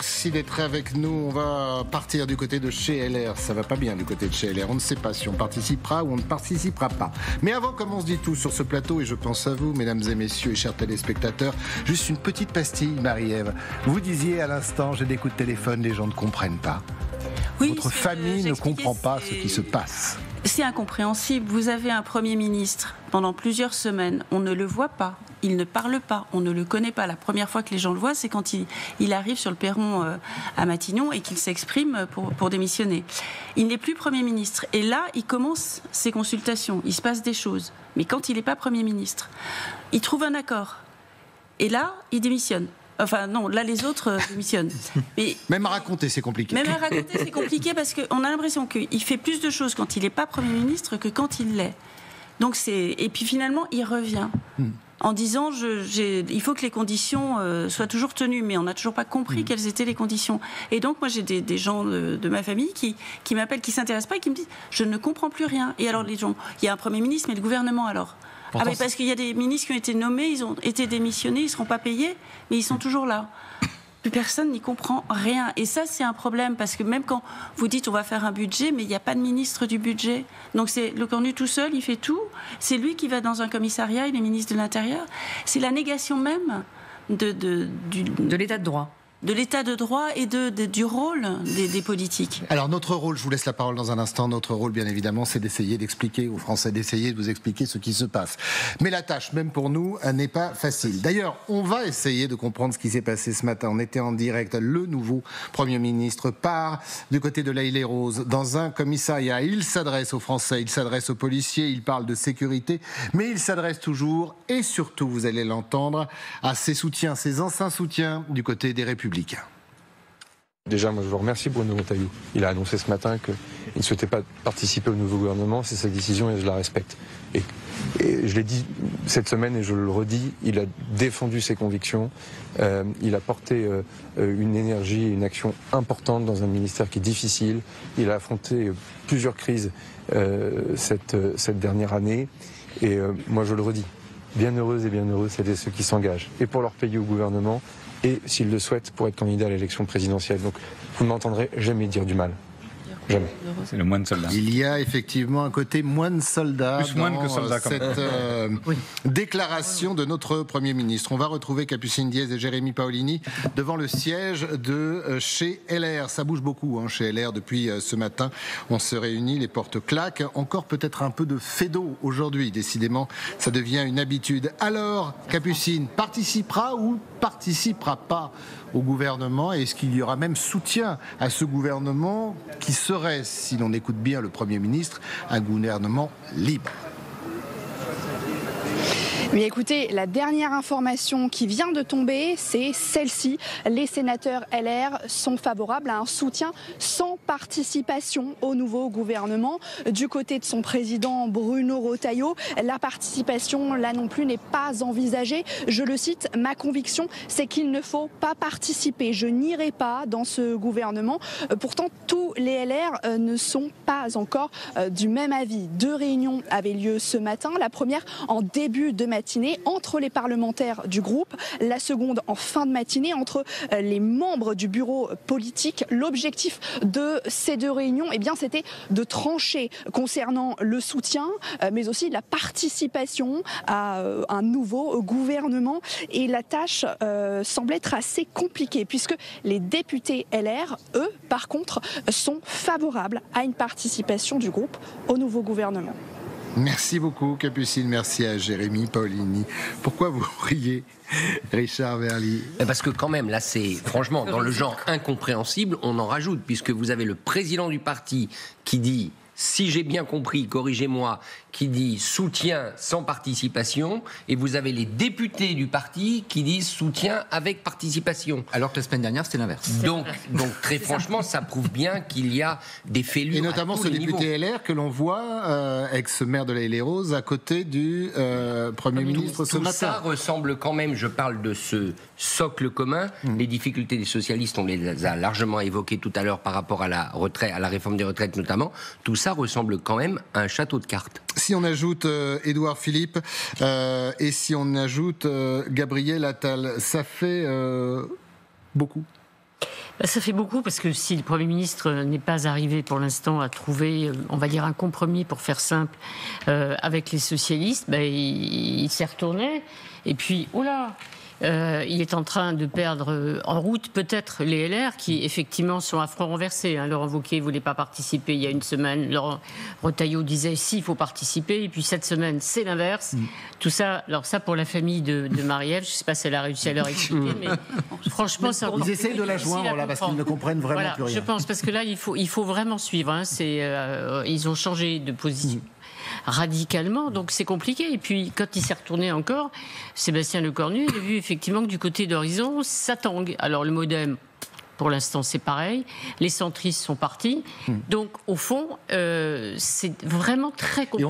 Merci d'être avec nous. On va partir du côté de chez LR. Ça va pas bien du côté de chez LR. On ne sait pas si on participera ou on ne participera pas. Mais avant, comme on se dit tout sur ce plateau, et je pense à vous, mesdames et messieurs et chers téléspectateurs, juste une petite pastille, Marie-Ève. Vous disiez à l'instant, j'ai des coups de téléphone, les gens ne comprennent pas. Oui, votre famille ne comprend pas ce qui se passe. C'est incompréhensible. Vous avez un Premier ministre pendant plusieurs semaines. On ne le voit pas. Il ne parle pas. On ne le connaît pas. La première fois que les gens le voient, c'est quand il arrive sur le perron à Matignon et qu'il s'exprime pour démissionner. Il n'est plus Premier ministre. Et là, il commence ses consultations. Il se passe des choses. Mais quand il n'est pas Premier ministre, il trouve un accord. Et là, il démissionne. Enfin non, là les autres démissionnent. Mais même à raconter, c'est compliqué. Même à raconter, c'est compliqué parce qu'on a l'impression qu'il fait plus de choses quand il n'est pas Premier ministre que quand il l'est. Donc et puis finalement, il revient en disant il faut que les conditions soient toujours tenues, mais on n'a toujours pas compris quelles étaient les conditions. Et donc moi j'ai des gens de ma famille qui m'appellent, qui s'intéressent pas et qui me disent je ne comprends plus rien. Et alors les gens, il y a un Premier ministre, mais le gouvernement alors? Pourtant, mais parce qu'il y a des ministres qui ont été nommés, ils ont été démissionnés, ils ne seront pas payés, mais ils sont toujours là. Plus personne n'y comprend rien. Et ça, c'est un problème, parce que même quand vous dites on va faire un budget, mais il n'y a pas de ministre du budget. Donc c'est le Cornu tout seul, il fait tout. C'est lui qui va dans un commissariat, il est ministre de l'Intérieur. C'est la négation même de l'état de droit. De l'état de droit et du rôle des politiques. Alors notre rôle, je vous laisse la parole dans un instant, notre rôle bien évidemment c'est d'essayer d'expliquer aux Français, d'essayer de vous expliquer ce qui se passe. Mais la tâche, même pour nous, n'est pas facile. D'ailleurs, on va essayer de comprendre ce qui s'est passé ce matin. On était en direct, le nouveau Premier ministre part du côté de l'Haye-les-Roses dans un commissariat. Il s'adresse aux Français, il s'adresse aux policiers, il parle de sécurité, mais il s'adresse toujours et surtout, vous allez l'entendre, à ses soutiens, ses anciens soutiens du côté des Républicains. Déjà, moi je vous remercie Bruno Retailleau. Il a annoncé ce matin qu'il ne souhaitait pas participer au nouveau gouvernement, c'est sa décision et je la respecte. Et je l'ai dit cette semaine et je le redis, il a défendu ses convictions, il a porté une énergie et une action importante dans un ministère qui est difficile, il a affronté plusieurs crises cette dernière année et moi je le redis, bien heureuse et bien heureux, c'est ceux qui s'engagent et pour leur pays au gouvernement et s'ils le souhaitent pour être candidat à l'élection présidentielle. Donc vous ne m'entendrez jamais dire du mal. Jamais. C'est le moine soldat. Il y a effectivement un côté moine soldat plus moine que soldat, cette déclaration de notre Premier ministre. On va retrouver Capucine Diez et Jérémy Paolini devant le siège de chez LR. Ça bouge beaucoup chez LR depuis ce matin. On se réunit, les portes claquent. Encore peut-être un peu de fédo aujourd'hui. Décidément, ça devient une habitude. Alors, Capucine participera ou participera pas au gouvernement? Est-ce qu'il y aura même soutien à ce gouvernement qui serait, si l'on écoute bien le Premier ministre, un gouvernement libre? Mais écoutez, la dernière information qui vient de tomber, c'est celle-ci. Les sénateurs LR sont favorables à un soutien sans participation au nouveau gouvernement. Du côté de son président Bruno Retailleau, la participation, là non plus, n'est pas envisagée. Je le cite, ma conviction, c'est qu'il ne faut pas participer. Je n'irai pas dans ce gouvernement. Pourtant, tous les LR ne sont pas encore du même avis. 2 réunions avaient lieu ce matin. La première en début de matinée entre les parlementaires du groupe, la seconde en fin de matinée entre les membres du bureau politique. L'objectif de ces 2 réunions, c'était de trancher concernant le soutien, mais aussi la participation à un nouveau gouvernement. Et la tâche semble être assez compliquée puisque les députés LR, eux, par contre, sont favorables à une participation du groupe au nouveau gouvernement. Merci beaucoup Capucine, merci à Jérémy Paolini. Pourquoi vous riez, Richard Verly? Parce que quand même, là c'est franchement dans le genre incompréhensible, on en rajoute, puisque vous avez le président du parti qui dit, si j'ai bien compris, corrigez-moi, qui dit soutien sans participation, et vous avez les députés du parti qui disent soutien avec participation. Alors que la semaine dernière, c'était l'inverse. Donc très franchement, ça prouve bien qu'il y a des fêlures. Et notamment ce député LR que l'on voit, ex-maire de l'Haye-les-Roses, à côté du Premier ministre ce matin. Tout ça ressemble quand même, je parle de ce socle commun, les difficultés des socialistes, on les a largement évoquées tout à l'heure par rapport à la réforme des retraites notamment, tout ça ressemble quand même à un château de cartes. Si on ajoute Édouard Philippe et si on ajoute Gabriel Attal, ça fait beaucoup. Ça fait beaucoup parce que si le Premier ministre n'est pas arrivé pour l'instant à trouver, on va dire, un compromis, pour faire simple, avec les socialistes, il s'est retourné. Et puis, il est en train de perdre en route peut-être les LR qui effectivement sont à front renversé. Laurent Wauquiez ne voulait pas participer il y a une semaine. Laurent Retailleau disait si, il faut participer. Et puis cette semaine, c'est l'inverse. Tout ça, alors ça pour la famille de Marie-Ève, je ne sais pas si elle a réussi à leur expliquer, mais franchement, c'est encore ils essayent de la joindre là parce qu'ils ne comprennent vraiment plus rien. Je pense parce que là, il faut vraiment suivre. Ils ont changé de position. Radicalement, donc c'est compliqué. Et puis, quand il s'est retourné encore, Sébastien Lecornu, il a vu effectivement que du côté d'Horizon, ça tangue. Alors, le MoDem, pour l'instant, c'est pareil. Les centristes sont partis. Donc, au fond, c'est vraiment très compliqué.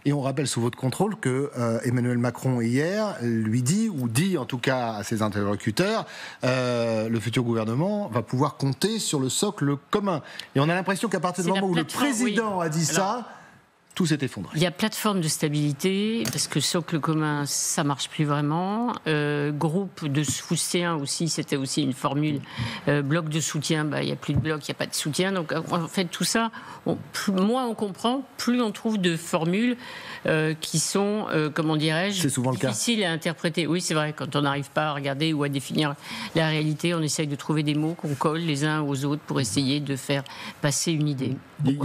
Et on rappelle sous votre contrôle que Emmanuel Macron, hier, lui dit en tout cas à ses interlocuteurs, le futur gouvernement va pouvoir compter sur le socle commun. Et on a l'impression qu'à partir du moment où le président a dit ça, tout s'est effondré. Il y a plateforme de stabilité, parce que socle commun, ça marche plus vraiment. Groupe de soutien aussi, c'était aussi une formule. Bloc de soutien, il n'y a plus de bloc, il n'y a pas de soutien. Donc en fait, tout ça, moins on comprend, plus on trouve de formules qui sont, comment dirais-je, difficiles à interpréter. Oui, c'est vrai, quand on n'arrive pas à regarder ou à définir la réalité, on essaye de trouver des mots qu'on colle les uns aux autres pour essayer de faire passer une idée. Il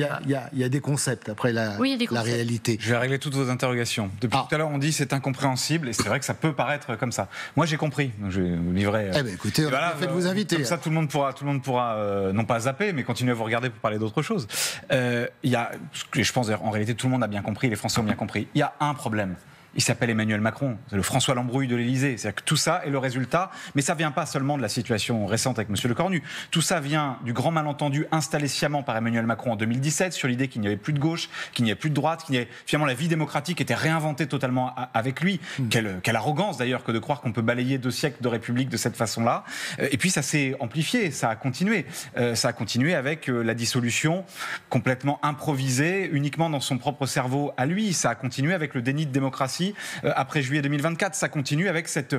y a des concepts après la réalité. Je vais régler toutes vos interrogations. Depuis tout à l'heure, on dit c'est incompréhensible et c'est vrai que ça peut paraître comme ça. Moi, j'ai compris. Donc je vais vous livrer. Écoutez, on a fait de vous inviter. Comme ça, tout le monde pourra non pas zapper, mais continuer à vous regarder pour parler d'autre chose. Je pense en réalité tout le monde a bien compris, les Français ont bien compris. Il y a un problème. Il s'appelle Emmanuel Macron, c'est le François Lambrouille de l'Élysée. C'est-à-dire que tout ça est le résultat, mais ça vient pas seulement de la situation récente avec M. Lecornu. Tout ça vient du grand malentendu installé sciemment par Emmanuel Macron en 2017 sur l'idée qu'il n'y avait plus de gauche, qu'il n'y avait plus de droite, finalement la vie démocratique était réinventée totalement avec lui. Quelle arrogance d'ailleurs que de croire qu'on peut balayer 2 siècles de République de cette façon-là. Et puis ça s'est amplifié, ça a continué. Ça a continué avec la dissolution complètement improvisée, uniquement dans son propre cerveau à lui. Ça a continué avec le déni de démocratie après juillet 2024, ça continue avec cet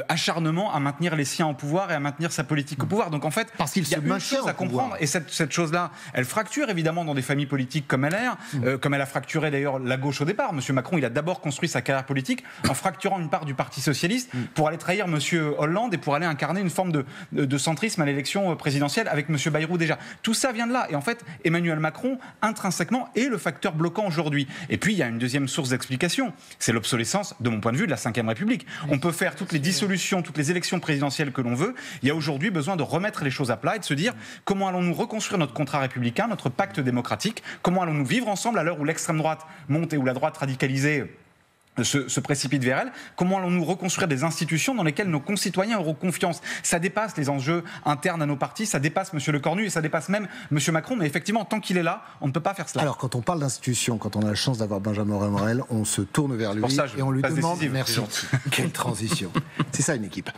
acharnement à maintenir les siens au pouvoir et à maintenir sa politique au pouvoir. Donc en fait, il y a une chose à comprendre, et cette chose-là, elle fracture évidemment dans des familles politiques comme LR, comme elle a fracturé d'ailleurs la gauche au départ. Monsieur Macron, il a d'abord construit sa carrière politique en fracturant une part du Parti socialiste pour aller trahir Monsieur Hollande et pour aller incarner une forme de centrisme à l'élection présidentielle avec Monsieur Bayrou déjà. Tout ça vient de là. Et en fait, Emmanuel Macron, intrinsèquement, est le facteur bloquant aujourd'hui. Et puis, il y a une deuxième source d'explication, c'est l'obsolescence, de mon point de vue, de la Ve République. On peut faire toutes les dissolutions, toutes les élections présidentielles que l'on veut. Il y a aujourd'hui besoin de remettre les choses à plat et de se dire comment allons-nous reconstruire notre contrat républicain, notre pacte démocratique, comment allons-nous vivre ensemble à l'heure où l'extrême droite monte et où la droite radicalisée se précipite vers elle. Comment allons-nous reconstruire des institutions dans lesquelles nos concitoyens auront confiance? Ça dépasse les enjeux internes à nos partis, ça dépasse M. Lecornu et ça dépasse même M. Macron, mais effectivement, tant qu'il est là, on ne peut pas faire cela. Alors, quand on parle d'institutions, quand on a la chance d'avoir Benjamin Morel, on se tourne vers lui et on lui demande... Merci. Quelle transition. C'est ça une équipe.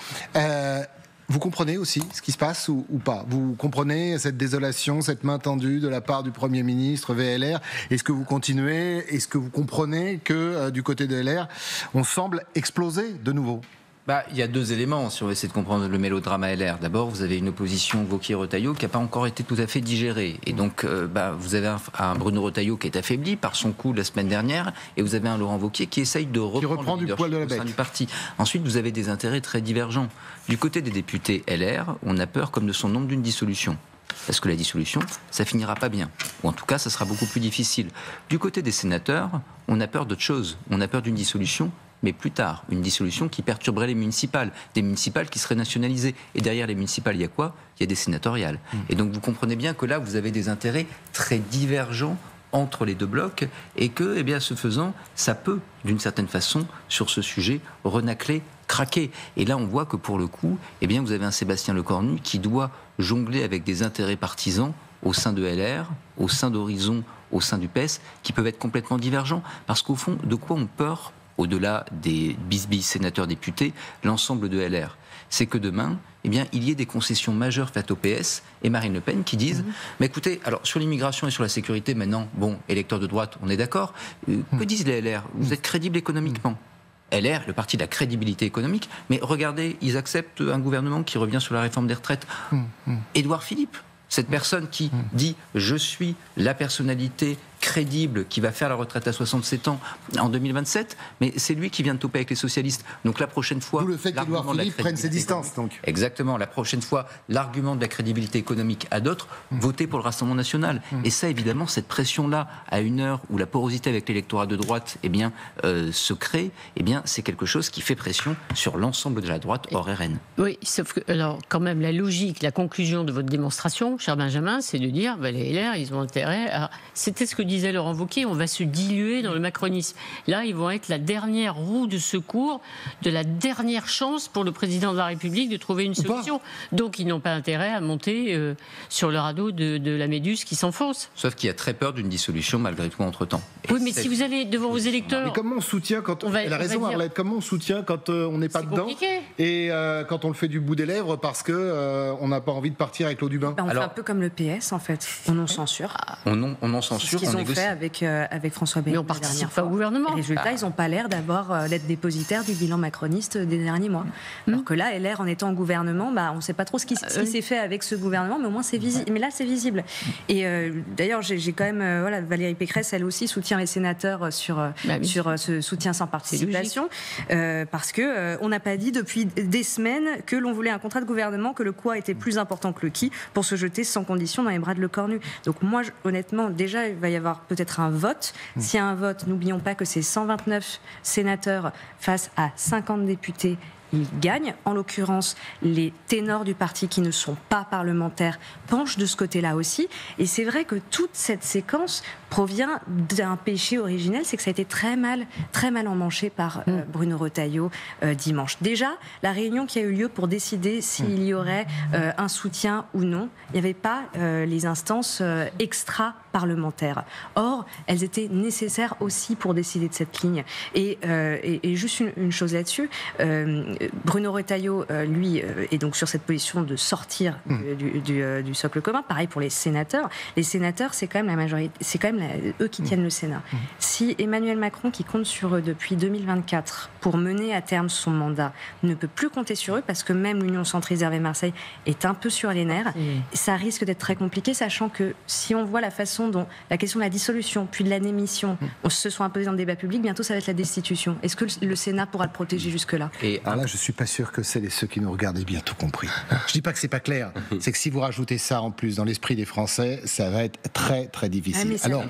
Vous comprenez aussi ce qui se passe ou pas? Vous comprenez cette désolation, cette main tendue de la part du Premier ministre VLR? Est-ce que vous continuez? Est-ce que vous comprenez que du côté de LR, on semble exploser de nouveau? Il y a 2 éléments, si on essaie de comprendre le mélodrame à LR. D'abord, vous avez une opposition Wauquiez-Retailleau qui n'a pas encore été tout à fait digérée. Et donc, vous avez un Bruno Retailleau qui est affaibli par son coup la semaine dernière, et vous avez un Laurent Wauquiez qui essaye de reprendre du poil de la bête du parti. Ensuite, vous avez des intérêts très divergents. Du côté des députés LR, on a peur comme de son nombre d'une dissolution. Parce que la dissolution, ça finira pas bien. Ou en tout cas, ça sera beaucoup plus difficile. Du côté des sénateurs, on a peur d'autre chose. On a peur d'une dissolution, mais plus tard, une dissolution qui perturberait les municipales, des municipales qui seraient nationalisées. Et derrière les municipales, il y a quoi? Il y a des sénatoriales. Et donc vous comprenez bien que là, vous avez des intérêts très divergents entre les 2 blocs, et que, ce faisant, ça peut, d'une certaine façon, sur ce sujet, renacler, craquer. Et là, on voit que pour le coup, vous avez un Sébastien Lecornu qui doit jongler avec des intérêts partisans au sein de LR, au sein d'Horizon, au sein du PES, qui peuvent être complètement divergents. Parce qu'au fond, de quoi on peur, au-delà des bisbilles sénateurs-députés, l'ensemble de LR? C'est que demain, il y ait des concessions majeures faites au PS et Marine Le Pen qui disent mais écoutez, alors sur l'immigration et sur la sécurité, maintenant, électeurs de droite, on est d'accord. Que disent les LR? Vous êtes crédibles économiquement. LR, le parti de la crédibilité économique, mais regardez, ils acceptent un gouvernement qui revient sur la réforme des retraites. Édouard Philippe, cette personne qui dit « je suis la personnalité crédible qui va faire la retraite à 67 ans en 2027 », mais c'est lui qui vient de toper avec les socialistes. Donc la prochaine fois... D'où le fait qu'Édouard Philippe prenne ses distances. Donc. Exactement. La prochaine fois, l'argument de la crédibilité économique à d'autres, votez pour le Rassemblement national. Et ça, évidemment, cette pression-là, à une heure où la porosité avec l'électorat de droite se crée, c'est quelque chose qui fait pression sur l'ensemble de la droite hors RN. Oui, sauf que, alors, quand même, la logique, la conclusion de votre démonstration, cher Benjamin, c'est de dire, les LR, ils ont intérêt à... C'était ce que disait Laurent Wauquiez, on va se diluer dans le macronisme. Là, ils vont être la dernière roue de secours, de la dernière chance pour le président de la République de trouver une solution. Donc, ils n'ont pas intérêt à monter sur le radeau de la Méduse qui s'enfonce. Sauf qu'il y a très peur d'une dissolution malgré tout entre-temps. Oui, mais si vous allez devant vos électeurs... Mais comment on soutient quand... Elle a raison, Arlette. Comment on soutient quand on n'est pas dedans compliqué. Et quand on le fait du bout des lèvres parce qu'on n'a pas envie de partir avec l'eau du bain? On fait un peu comme le PS, en fait. On non-censure. On non-censure, on négocie. Avec François Bayrou. Mais on participe pas au gouvernement. Les résultats, ils n'ont pas l'air d'être dépositaires du bilan macroniste des derniers mois. Alors que là, LR, en étant au gouvernement, on ne sait pas trop ce qui s'est fait avec ce gouvernement, mais au moins c'est visible. Mais là, c'est visible. Et d'ailleurs, j'ai quand même... Valérie Pécresse, elle aussi, soutient les sénateurs sur ce soutien sans participation. Parce qu'on n'a pas dit depuis des semaines que l'on voulait un contrat de gouvernement, que le quoi était plus important que le qui, pour se jeter sans condition dans les bras de Le Cornu. Donc moi, honnêtement, déjà, il va y avoir peut-être un vote. S'il y a un vote, n'oublions pas que c'est 129 sénateurs face à 50 députés. Ils gagnent. En l'occurrence, les ténors du parti qui ne sont pas parlementaires penchent de ce côté-là aussi. Et c'est vrai que toute cette séquence provient d'un péché originel, c'est que ça a été très mal emmanché par Bruno Retailleau dimanche. Déjà, la réunion qui a eu lieu pour décider s'il y aurait un soutien ou non, il n'y avait pas les instances extra-parlementaires. Or, elles étaient nécessaires aussi pour décider de cette ligne. Et juste une chose là-dessus, Bruno Retailleau, lui, est donc sur cette position de sortir du socle commun. Pareil pour les sénateurs. Les sénateurs, c'est quand même la majorité, c'est quand même eux qui tiennent le Sénat. Si Emmanuel Macron, qui compte sur eux depuis 2024 pour mener à terme son mandat, ne peut plus compter sur eux, parce que même l'Union centriste Hervé Marseille est un peu sur les nerfs, ça risque d'être très compliqué, sachant que si on voit la façon dont la question de la dissolution, puis de la démission, se sont imposées dans le débat public, bientôt ça va être la destitution. Est-ce que le Sénat pourra le protéger jusque-là? Alors là, je suis pas sûr que celles et ceux qui nous regardent aient bien tout compris. Je dis pas que c'est pas clair, c'est que si vous rajoutez ça en plus dans l'esprit des Français, ça va être très très difficile. Alors